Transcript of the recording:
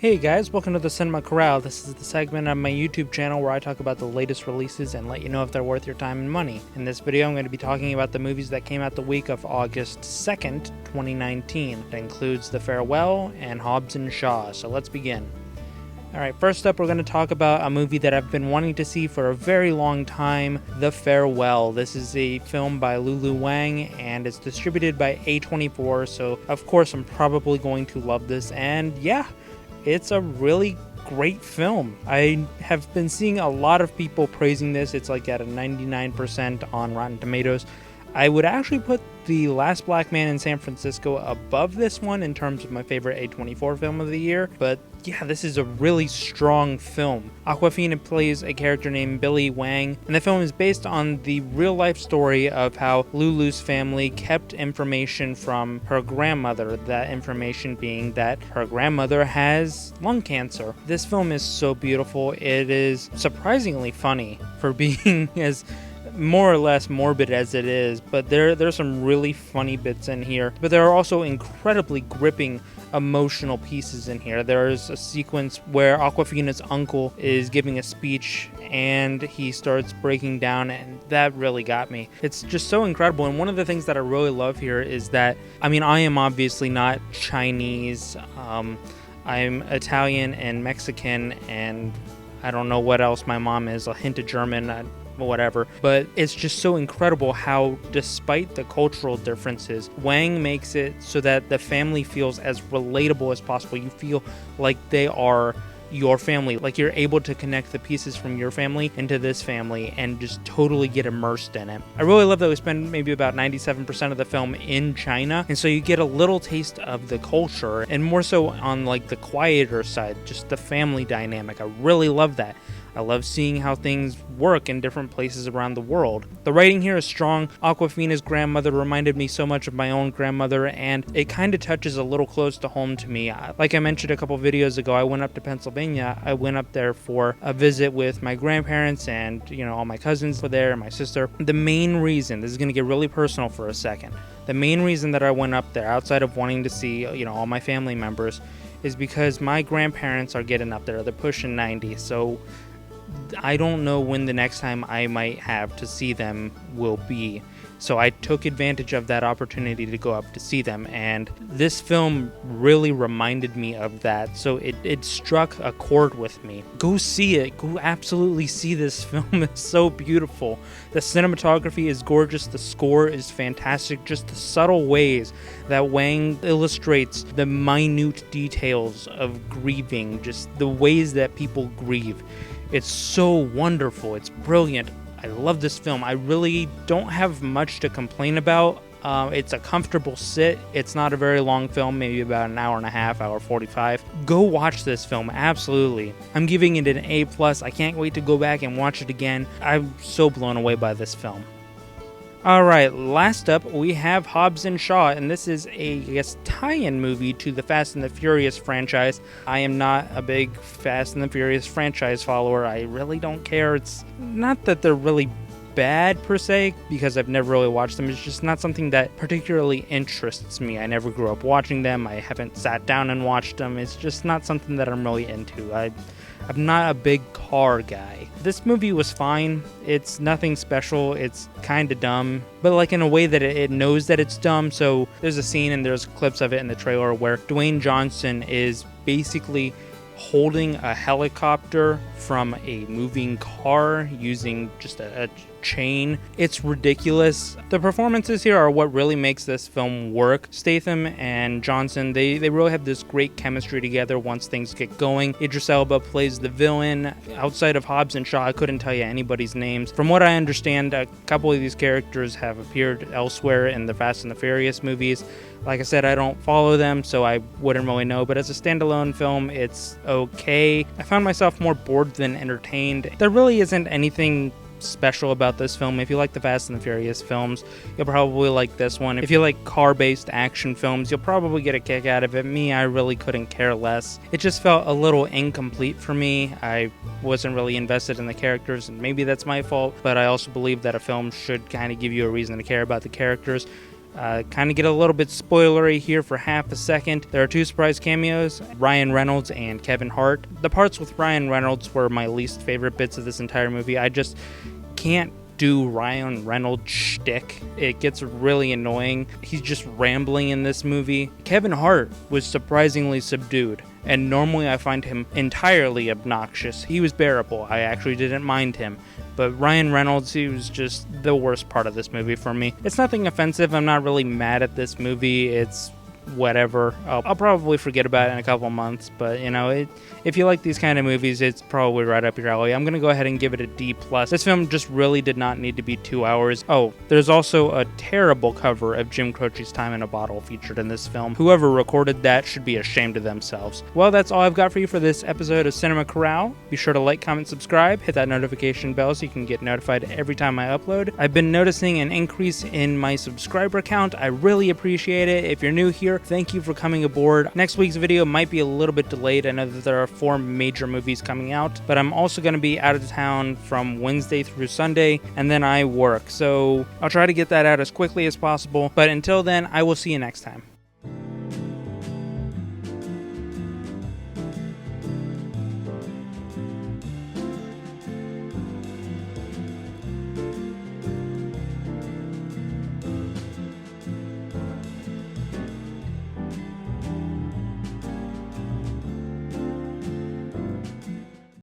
Hey guys, welcome to the Cinema Corral. This is the segment on my YouTube channel where I talk about the latest releases and let you know if they're worth your time and money. In this video, I'm going to be talking about the movies that came out the week of August 2nd, 2019. That includes the Farewell and Hobbs and Shaw, so let's begin. Alright, first up we're going to talk about a movie that I've been wanting to see for a very long time, The Farewell. This is a film by Lulu Wang and it's distributed by A24, so of course I'm probably going to love this, and yeah, it's a really great film. I have been seeing a lot of people praising this. It's like at a 99% on Rotten Tomatoes. I would actually put The Last Black Man in San Francisco above this one in terms of my favorite A24 film of the year, but yeah, this is a really strong film. Awkwafina plays a character named Billy Wang, and the film is based on the real-life story of how Lulu's family kept information from her grandmother, that information being that her grandmother has lung cancer. This film is so beautiful. It is surprisingly funny for being as more or less morbid as it is, but there's some really funny bits in here, but there are also incredibly gripping emotional pieces in here. There's a sequence where Awkwafina's uncle is giving a speech and he starts breaking down, and that really got me. It's just so incredible, and one of the things that I really love here is that, I am obviously not Chinese, I'm Italian and Mexican, and I don't know what else my mom is, a hint of German, whatever, but it's just so incredible how, despite the cultural differences, Wang makes it so that the family feels as relatable as possible. You feel like they are your family, like you're able to connect the pieces from your family into this family and just totally get immersed in it. I really love that we spend maybe about 97% of the film in China, and so you get a little taste of the culture, and more so on like the quieter side, just the family dynamic. I really love that. I love seeing how things work in different places around the world. The writing here is strong. Awkwafina's grandmother reminded me so much of my own grandmother, and it kind of touches a little close to home to me. Like I mentioned a couple videos ago, I went up to Pennsylvania. I went up there for a visit with my grandparents, and all my cousins were there and my sister. The main reason, this is going to get really personal for a second, the main reason that I went up there, outside of wanting to see all my family members, is because my grandparents are getting up there. They're pushing 90, so I don't know when the next time I might have to see them will be. So I took advantage of that opportunity to go up to see them, and this film really reminded me of that. So it struck a chord with me. Go see it. Go absolutely see this film. It's so beautiful. The cinematography is gorgeous. The score is fantastic. Just the subtle ways that Wang illustrates the minute details of grieving, just the ways that people grieve. It's so wonderful. It's brilliant. I love this film. I really don't have much to complain about. It's a comfortable sit. It's not a very long film, maybe about an hour and a half, hour 45. Go watch this film, absolutely. I'm giving it an A+. I can't wait to go back and watch it again. I'm so blown away by this film. Alright, last up we have Hobbs and Shaw, and this is a, tie-in movie to the Fast and the Furious franchise. I am not a big Fast and the Furious franchise follower. I really don't care. It's not that they're really bad per se, because I've never really watched them. It's just not something that particularly interests me. I never grew up watching them. I haven't sat down and watched them. It's just not something that I'm really into. I'm not a big car guy. This movie was fine. It's nothing special. It's kind of dumb, but like in a way that it knows that it's dumb. So there's a scene, and there's clips of it in the trailer, where Dwayne Johnson is basically holding a helicopter from a moving car using just a chain. It's ridiculous. The performances here are what really makes this film work. Statham and Johnson, they really have this great chemistry together once things get going. Idris Elba plays the villain. Outside of Hobbs and Shaw, I couldn't tell you anybody's names. From what I understand, a couple of these characters have appeared elsewhere in the Fast and the Furious movies. Like I said, I don't follow them, so I wouldn't really know, but as a standalone film, it's okay. I found myself more bored than entertained. There really isn't anything special about this film. If you like the Fast and the Furious films, you'll probably like this one. If you like car-based action films, you'll probably get a kick out of it. Me, I really couldn't care less. It just felt a little incomplete for me. I wasn't really invested in the characters, and maybe that's my fault, but I also believe that a film should kind of give you a reason to care about the characters. Kind of get a little bit spoilery here for half a second. There are two surprise cameos, Ryan Reynolds and Kevin Hart. The parts with Ryan Reynolds were my least favorite bits of this entire movie. I just can't do Ryan Reynolds shtick. It gets really annoying. He's just rambling in this movie. Kevin Hart was surprisingly subdued, and normally I find him entirely obnoxious. He was bearable. I actually didn't mind him. But Ryan Reynolds, he was just the worst part of this movie for me. It's nothing offensive. I'm not really mad at this movie. It's whatever. I'll probably forget about it in a couple months, but you know, if you like these kind of movies, it's probably right up your alley. I'm gonna go ahead and give it a D+. This film just really did not need to be 2 hours. Oh, there's also a terrible cover of Jim Croce's Time in a Bottle featured in this film. Whoever recorded that should be ashamed of themselves. Well, that's all I've got for you for this episode of Cinema Corral. Be sure to like, comment, subscribe, hit that notification bell so you can get notified every time I upload. I've been noticing an increase in my subscriber count. I really appreciate it. If you're new here, thank you for coming aboard. Next week's video might be a little bit delayed. I know that there are 4 major movies coming out, but I'm also going to be out of town from Wednesday through Sunday, and then I work. So I'll try to get that out as quickly as possible. But until then, I will see you next time.